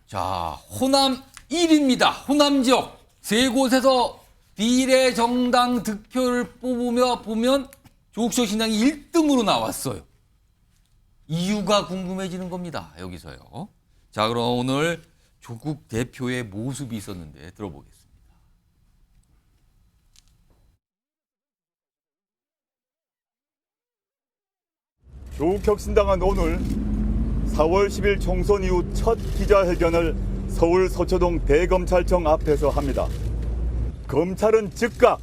자, 호남 1위입니다. 호남 지역 세 곳에서 비례정당 득표를 뽑으며 보면 조국혁 신당이 1등으로 나왔어요. 이유가 궁금해지는 겁니다. 여기서요. 자, 그럼 오늘 조국 대표의 모습이 있었는데 들어보겠습니다. 조국혁신당은 오늘 4월 10일 총선 이후 첫 기자회견을 서울 서초동 대검찰청 앞에서 합니다. 검찰은 즉각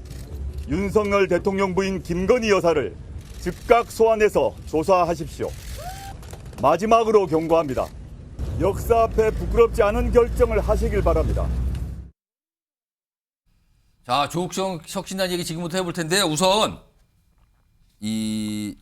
윤석열 대통령 부인 김건희 여사를 즉각 소환해서 조사하십시오. 마지막으로 경고합니다. 역사 앞에 부끄럽지 않은 결정을 하시길 바랍니다. 자, 조국혁 신당 얘기 지금부터 해볼 텐데 우선 이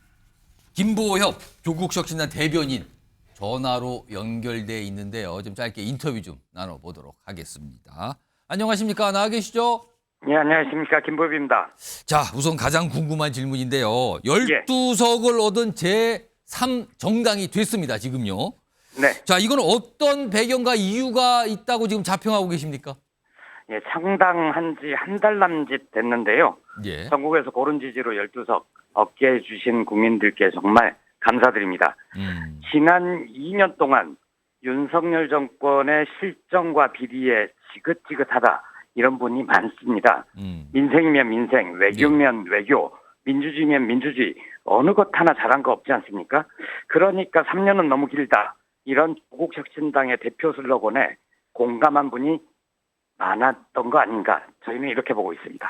김보협 조국혁 신당 대변인 전화로 연결돼 있는데요. 좀 짧게 인터뷰 좀 나눠보도록 하겠습니다. 안녕하십니까? 나와 계시죠? 네, 안녕하십니까. 김보협입니다. 자, 우선 가장 궁금한 질문인데요. 12석을 얻은 제3정당이 됐습니다. 지금요. 네. 자, 이건 어떤 배경과 이유가 있다고 지금 자평하고 계십니까? 예, 창당한 지 한 달 남짓 됐는데요. 예. 전국에서 고른 지지로 12석 얻게 해주신 국민들께 정말 감사드립니다. 지난 2년 동안 윤석열 정권의 실정과 비리에 지긋지긋하다 이런 분이 많습니다. 민생이면 민생, 외교면 외교, 민주주의면 민주주의 어느 것 하나 잘한 거 없지 않습니까? 그러니까 3년은 너무 길다. 이런 조국혁신당의 대표 슬로건에 공감한 분이 많았던 거 아닌가. 저희는 이렇게 보고 있습니다.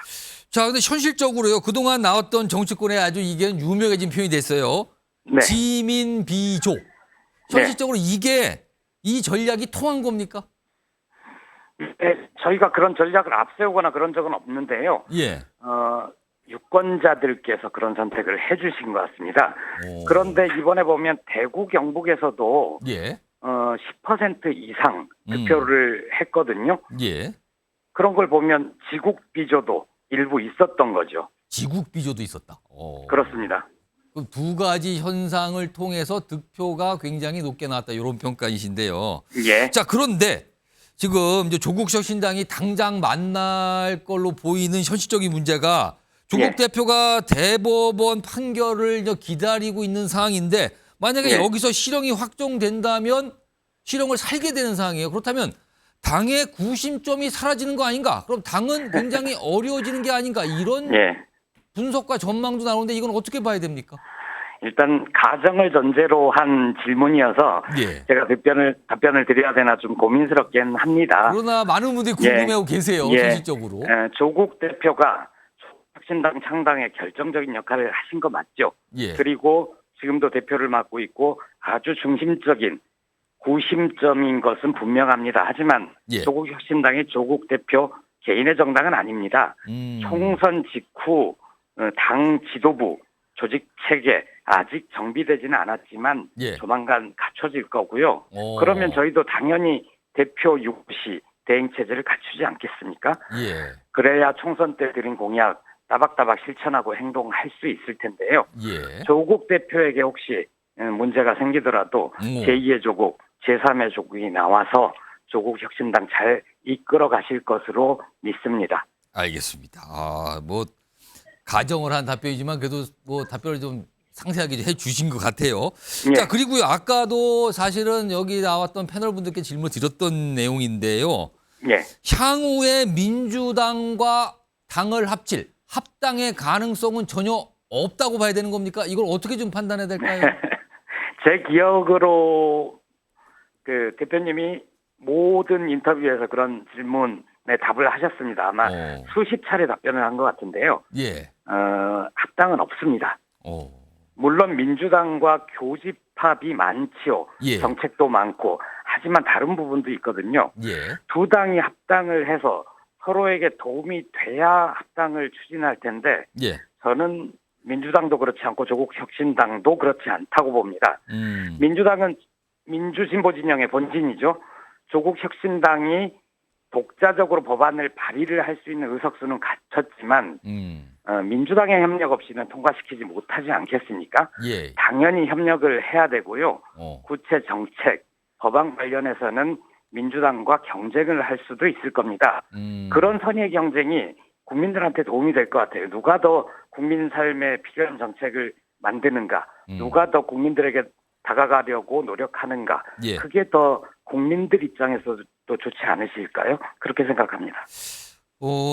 자, 근데 현실적으로요. 그동안 나왔던 정치권에 아주 이게 유명해진 표현이 됐어요. 네. 지민비조. 현실적으로 이게 이 전략이 통한 겁니까? 네, 저희가 그런 전략을 앞세우거나 그런 적은 없는데요. 예. 유권자들께서 그런 선택을 해주신 것 같습니다. 오. 그런데 이번에 보면 대구 경북에서도 예. 10% 이상 득표를 했거든요. 예. 그런 걸 보면 지국비조도 일부 있었던 거죠. 지국비조도 있었다. 그렇습니다. 그럼 두 가지 현상을 통해서 득표가 굉장히 높게 나왔다. 이런 평가이신데요. 예. 자, 그런데 지금 이제 조국혁 신당이 당장 만날 걸로 보이는 현실적인 문제가 조국 예. 대표가 대법원 판결을 이제 기다리고 있는 상황인데 만약에 예. 여기서 실형이 확정된다면 실형을 살게 되는 상황이에요. 그렇다면 당의 구심점이 사라지는 거 아닌가? 그럼 당은 굉장히 어려워지는 게 아닌가? 이런 예. 분석과 전망도 나오는데 이건 어떻게 봐야 됩니까? 일단 가정을 전제로 한 질문이어서 예. 제가 답변을 드려야 되나 좀 고민스럽긴 합니다. 그러나 많은 분들이 궁금해하고 계세요. 예. 현실적으로. 조국 대표가 혁신당 창당에 결정적인 역할을 하신 거 맞죠? 예. 그리고 지금도 대표를 맡고 있고 아주 중심적인 구심점인 것은 분명합니다. 하지만 예. 조국 혁신당이 조국 대표 개인의 정당은 아닙니다. 총선 직후 당 지도부 조직 체계 아직 정비되지는 않았지만 예. 조만간 갖춰질 거고요. 오. 그러면 저희도 당연히 대표 유시 대행 체제를 갖추지 않겠습니까? 예. 그래야 총선 때 드린 공약 따박따박 실천하고 행동할 수 있을 텐데요. 예. 조국 대표에게 혹시 문제가 생기더라도 제2의 조국, 제3의 조국이 나와서 조국 혁신당 잘 이끌어 가실 것으로 믿습니다. 알겠습니다. 뭐 가정을 한 답변이지만 그래도 뭐 답변을 좀 상세하게 해 주신 것 같아요. 예. 자, 그리고요. 아까도 사실은 여기 나왔던 패널 분들께 질문 드렸던 내용인데요. 예. 향후에 민주당과 당을 합당의 가능성은 전혀 없다고 봐야 되는 겁니까? 이걸 어떻게 좀 판단해야 될까요? 제 기억으로 그 대표님이 모든 인터뷰에서 그런 질문에 답을 하셨습니다. 아마 수십 차례 답변을 한 것 같은데요. 예. 합당은 없습니다. 오. 물론 민주당과 교집합이 많지요. 예. 정책도 많고 하지만 다른 부분도 있거든요. 예. 두 당이 합당을 해서 서로에게 도움이 돼야 합당을 추진할 텐데 예. 저는 민주당도 그렇지 않고 조국혁신당도 그렇지 않다고 봅니다. 민주당은 민주진보 진영의 본진이죠. 조국혁신당이 독자적으로 법안을 발의를 할 수 있는 의석수는 갖췄지만 민주당의 협력 없이는 통과시키지 못하지 않겠습니까? 예. 당연히 협력을 해야 되고요. 구체 정책, 법안 관련해서는 민주당과 경쟁을 할 수도 있을 겁니다. 그런 선의의 경쟁이 국민들한테 도움이 될 것 같아요. 누가 더 국민 삶에 필요한 정책을 만드는가, 누가 더 국민들에게 다가가려고 노력하는가, 예. 그게 더 국민들 입장에서도 좋지 않으실까요? 그렇게 생각합니다.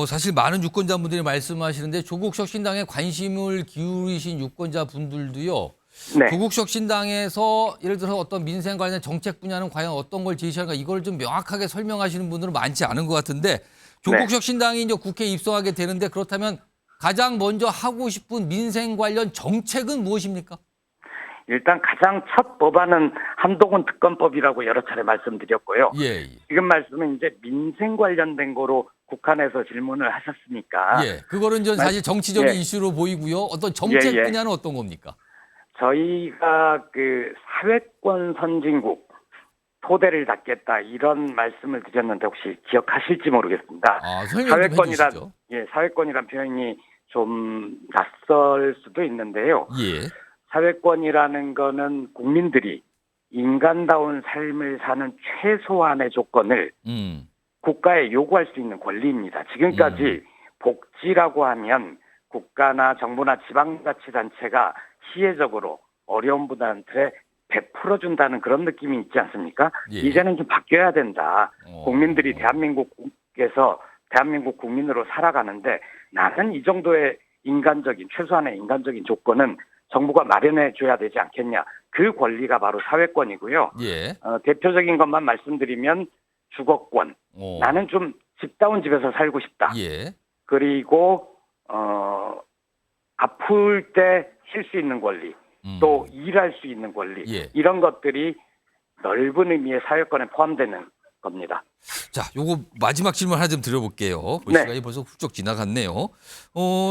사실 많은 유권자분들이 말씀하시는데 조국 혁신당에 관심을 기울이신 유권자분들도요. 네. 조국 혁신당에서 예를 들어서 어떤 민생 관련 정책 분야는 과연 어떤 걸 제시할까 이걸 좀 명확하게 설명하시는 분들은 많지 않은 것 같은데 조국 네. 혁신당이 이제 국회에 입성하게 되는데 그렇다면 가장 먼저 하고 싶은 민생 관련 정책은 무엇입니까? 일단 가장 첫 법안은 한동훈 특검법이라고 여러 차례 말씀드렸고요. 예. 지금 말씀은 이제 민생 관련된 거로 국한해서 질문을 하셨으니까 예. 그거는 좀 사실 정치적인 예. 이슈로 보이고요. 어떤 정책 예, 예. 분야는 어떤 겁니까? 저희가 그 사회권 선진국 토대를 닦겠다 이런 말씀을 드렸는데 혹시 기억하실지 모르겠습니다. 설명 좀 해주시죠. 사회권이란 표현이 좀 낯설 수도 있는데요. 예. 사회권이라는 거는 국민들이 인간다운 삶을 사는 최소한의 조건을 국가에 요구할 수 있는 권리입니다. 지금까지 복지라고 하면 국가나 정부나 지방자치단체가 시혜적으로 어려운 분들한테 베풀어준다는 그런 느낌이 있지 않습니까? 예. 이제는 좀 바뀌어야 된다. 국민들이 대한민국에서 대한민국 국민으로 살아가는데 나는 이 정도의 최소한의 인간적인 조건은 정부가 마련해 줘야 되지 않겠냐. 그 권리가 바로 사회권이고요. 예. 대표적인 것만 말씀드리면 주거권. 나는 좀 집다운 집에서 살고 싶다. 예. 그리고 아플 때 쉴 수 있는 권리, 또 일할 수 있는 권리, 예. 이런 것들이 넓은 의미의 사회권에 포함되는 겁니다. 자, 요거 마지막 질문 하나 좀 드려볼게요. 네. 시간이 벌써 훌쩍 지나갔네요.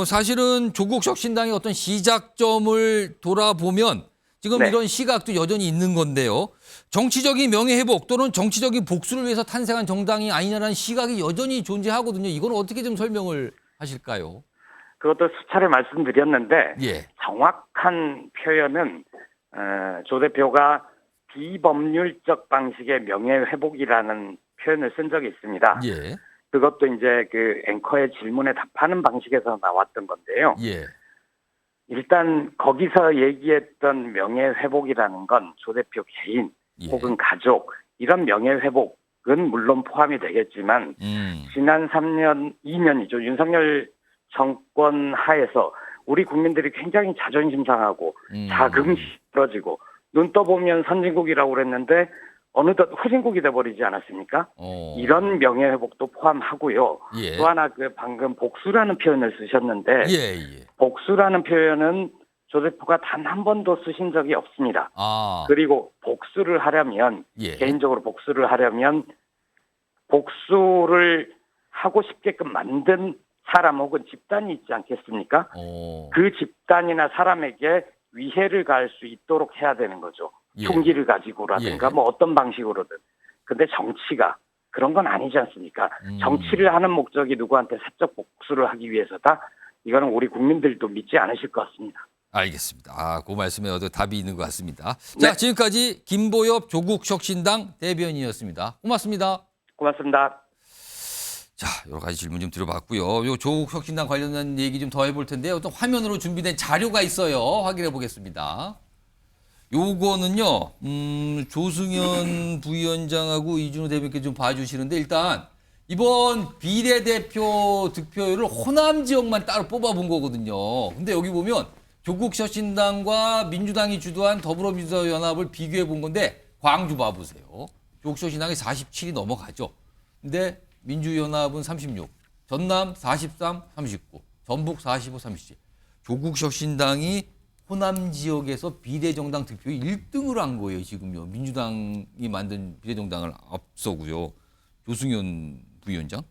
사실은 조국 혁신당의 어떤 시작점을 돌아보면 지금 네. 이런 시각도 여전히 있는 건데요. 정치적인 명예회복 또는 정치적인 복수를 위해서 탄생한 정당이 아니냐라는 시각이 여전히 존재하거든요. 이건 어떻게 좀 설명을 하실까요? 그것도 수차례 말씀드렸는데 예. 정확한 표현은 조 대표가 비법률적 방식의 명예회복이라는 표현을 쓴 적이 있습니다. 예. 그것도 이제 그 앵커의 질문에 답하는 방식에서 나왔던 건데요. 예. 일단 거기서 얘기했던 명예회복이라는 건 조 대표 개인 예. 혹은 가족 이런 명예회복은 물론 포함이 되겠지만 지난 2년이죠. 윤석열 정권 하에서 우리 국민들이 굉장히 자존심 상하고 자긍심이 떨어지고 눈 떠보면 선진국이라고 그랬는데 어느덧 후진국이 돼버리지 않았습니까? 이런 명예회복도 포함하고요. 예. 또 하나 방금 복수라는 표현을 쓰셨는데 예. 복수라는 표현은 조 대표가 단 한 번도 쓰신 적이 없습니다. 그리고 복수를 하려면 예. 개인적으로 복수를 하려면 복수를 하고 싶게끔 만든 사람 혹은 집단이 있지 않겠습니까? 그 집단이나 사람에게 위해를 가할 수 있도록 해야 되는 거죠. 예. 총기를 가지고라든가 예. 뭐 어떤 방식으로든. 근데 정치가 그런 건 아니지 않습니까? 정치를 하는 목적이 누구한테 사적 복수를 하기 위해서다? 이거는 우리 국민들도 믿지 않으실 것 같습니다. 알겠습니다. 그 말씀에 답이 있는 것 같습니다. 네. 자, 지금까지 김보엽 조국 혁신당 대변인이었습니다. 고맙습니다. 고맙습니다. 자, 여러 가지 질문 좀 드려봤고요. 요 조국 혁신당 관련된 얘기 좀 더 해볼 텐데요. 어떤 화면으로 준비된 자료가 있어요. 확인해 보겠습니다. 요거는요, 조승현 부위원장하고 이준호 대변인께 좀 봐주시는데 일단 이번 비례대표 득표율을 호남 지역만 따로 뽑아본 거거든요. 근데 여기 보면 조국 혁신당과 민주당이 주도한 더불어민주당 연합을 비교해 본 건데 광주 봐보세요. 조국 혁신당이 47이 넘어가죠. 근데 민주연합은 36, 전남 43, 39, 전북 45, 37. 조국 혁신당이 호남 지역에서 비례정당 득표 1등을 한 거예요, 지금요. 민주당이 만든 비례정당을 앞서고요. 조승현 부위원장.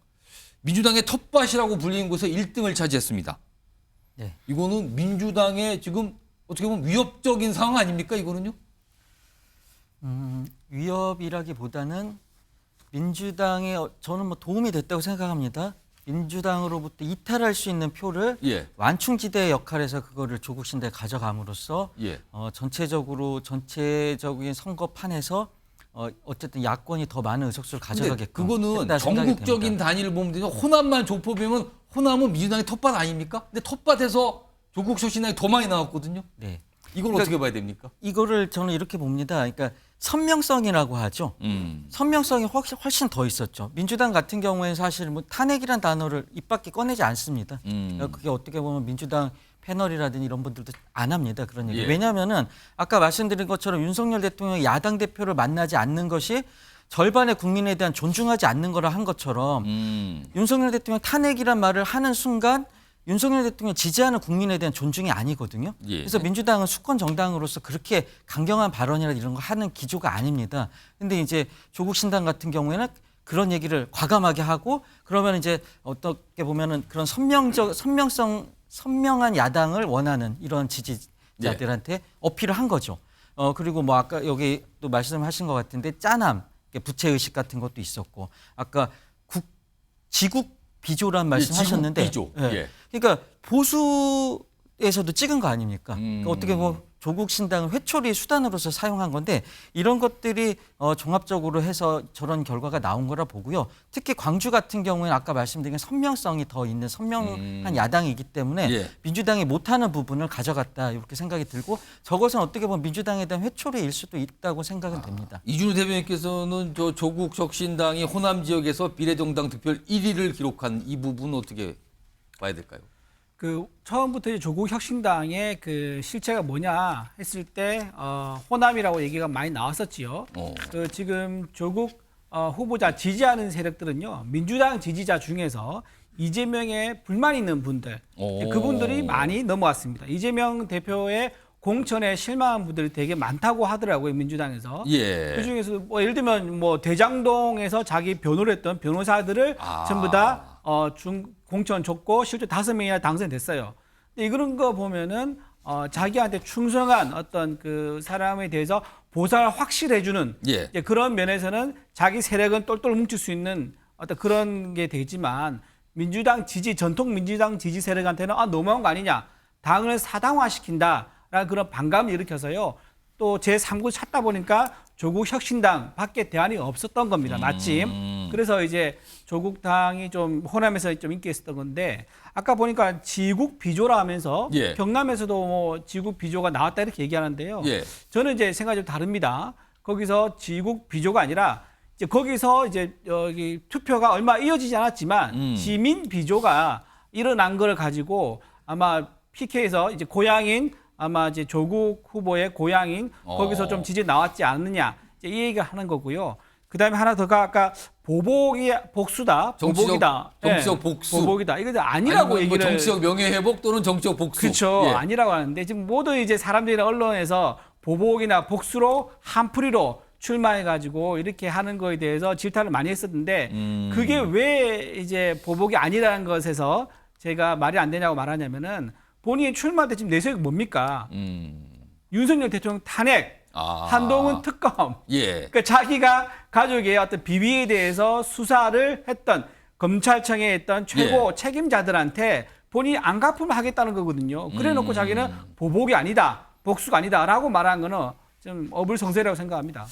민주당의 텃밭이라고 불리는 곳에서 1등을 차지했습니다. 네. 이거는 민주당의 지금 어떻게 보면 위협적인 상황 아닙니까, 이거는요? 위협이라기보다는 민주당에 저는 뭐 도움이 됐다고 생각합니다. 민주당으로부터 이탈할 수 있는 표를 예. 완충지대의 역할에서 그거를 조국 신당에 가져감으로써 예. 전체적인 선거판에서 어쨌든 야권이 더 많은 의석수를 가져가게끔 그거는 했다 생각이 전국적인 됩니다. 단위를 보면 되죠. 호남만 좁혀보면 호남은 민주당의 텃밭 아닙니까? 근데 텃밭에서 조국혁 신당이 더 많이 나왔거든요. 네. 이걸 그러니까 어떻게 봐야 됩니까? 이거를 저는 이렇게 봅니다. 그러니까 선명성이라고 하죠. 선명성이 훨씬 더 있었죠. 민주당 같은 경우에는 사실 뭐 탄핵이란 단어를 입 밖에 꺼내지 않습니다. 그게 어떻게 보면 민주당 패널이라든지 이런 분들도 안 합니다. 그런 얘기. 예. 왜냐하면은 아까 말씀드린 것처럼 윤석열 대통령이 야당 대표를 만나지 않는 것이 절반의 국민에 대한 존중하지 않는 거라 한 것처럼 윤석열 대통령 탄핵이란 말을 하는 순간 윤석열 대통령 지지하는 국민에 대한 존중이 아니거든요. 예. 그래서 민주당은 수권 정당으로서 그렇게 강경한 발언이나 이런 거 하는 기조가 아닙니다. 근데 이제 조국 신당 같은 경우에는 그런 얘기를 과감하게 하고 그러면 이제 어떻게 보면은 그런 선명한 야당을 원하는 이런 지지자들한테 어필을 한 거죠. 그리고 뭐 아까 여기 또 말씀하신 것 같은데 짠함, 부채 의식 같은 것도 있었고 아까 지국 비조란 말씀하셨는데, 지국 비조. 예. 그러니까 보수에서도 찍은 거 아닙니까? 그러니까 어떻게 보면 조국 신당을 회초리 수단으로서 사용한 건데 이런 것들이 종합적으로 해서 저런 결과가 나온 거라 보고요. 특히 광주 같은 경우에는 아까 말씀드린 선명성이 더 있는 선명한 야당이기 때문에 예. 민주당이 못하는 부분을 가져갔다 이렇게 생각이 들고 저것은 어떻게 보면 민주당에 대한 회초리일 수도 있다고 생각은 됩니다. 이준우 대변인께서는 저 조국혁 신당이 호남 지역에서 비례정당 득표율 1위를 기록한 이 부분은 어떻게 봐야 될까요? 그 처음부터 이제 조국 혁신당의 그 실체가 뭐냐 했을 때 호남이라고 얘기가 많이 나왔었지요. 그 지금 조국 후보자 지지하는 세력들은요 민주당 지지자 중에서 이재명에 불만 있는 분들 그분들이 많이 넘어왔습니다. 이재명 대표의 공천에 실망한 분들이 되게 많다고 하더라고요 민주당에서. 예. 그 중에서 뭐 예를 들면 뭐 대장동에서 자기 변호를 했던 변호사들을 전부 다 공천 줬고 실제 5명이나 당선됐어요. 근데 이런 거 보면은 자기한테 충성한 어떤 그 사람에 대해서 보상을 확실해주는 예. 이제 그런 면에서는 자기 세력은 똘똘 뭉칠 수 있는 어떤 그런 게 되지만 전통 민주당 지지 세력한테는 너무한 거 아니냐, 당을 사당화시킨다라는 그런 반감을 일으켜서요. 또 제3구 찾다 보니까 조국 혁신당 밖에 대안이 없었던 겁니다. 마침. 그래서 이제 조국당이 좀 호남에서 좀 인기 있었던 건데 아까 보니까 지국 비조라 하면서 예. 경남에서도 뭐 지국 비조가 나왔다 이렇게 얘기하는데요. 예. 저는 이제 생각이 좀 다릅니다. 거기서 지국 비조가 아니라 이제 거기서 이제 여기 투표가 얼마 이어지지 않았지만 시민 비조가 일어난 걸 가지고 아마 PK에서 이제 고향인 아마 이제 조국 후보의 고향인 거기서 좀 지지 나왔지 않느냐 이제 이 얘기를 하는 거고요. 그다음에 하나 더가 아까 보복이 복수다, 보복이다, 정치적 복수, 보복이다. 이거 아니라고 뭐 얘기를 정치적 명예회복 또는 정치적 복수. 그렇죠. 예. 아니라고 하는데 지금 모두 이제 사람들이 언론에서 보복이나 복수로 한풀이로 출마해가지고 이렇게 하는 거에 대해서 질타를 많이 했었는데 그게 왜 이제 보복이 아니라는 것에서 제가 말이 안 되냐고 말하냐면은 본인이 출마 때 지금 내세력이 뭡니까? 윤석열 대통령 탄핵, 한동훈 특검. 예. 그러니까 자기가 가족의 어떤 비위에 대해서 수사를 했던 검찰청에 있던 최고 책임자들한테 본인이 안 갚으면 하겠다는 거거든요. 그래놓고 자기는 보복이 아니다, 복수가 아니다라고 말한 거는 좀 어불성설이라고 생각합니다.